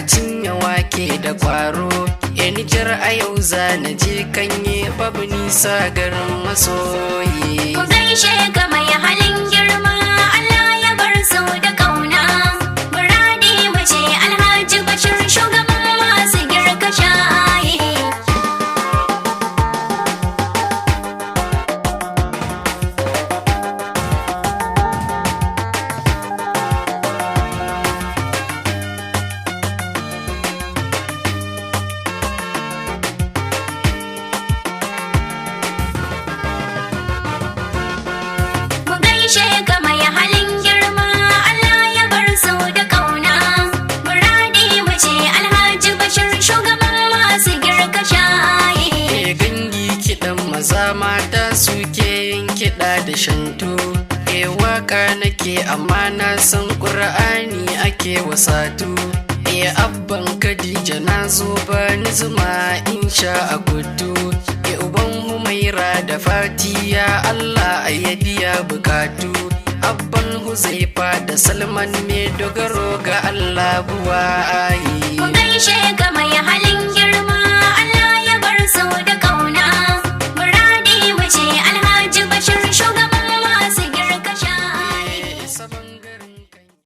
cinye wake da kwaro. Nijar a yau za na je kanye babu nisa garin masoyi. Ku gaishe ga mai halin girma, Allah ya bar sau da kauna. Muradi mace Alhaji Bashir shugaban masu girka shayi. Ku gaishe ga mai halin girma, Allah ya bar sau da kauna. Muradi mace Alhaji Bashir shugaban masu girka shayi. Gangi kiɗan maza mata suke yin kiɗa da shantu. Waka nake amma na san ƙur'ani ake wasatu. Abban Khadija na zo bani zuma in sha a gudu. Uban Humaira da Fatiya Allah ya biya bukatu. Abban Huzaifa da Salman me dogaro ga Allah buwa ayi. Ku gaishe ga mai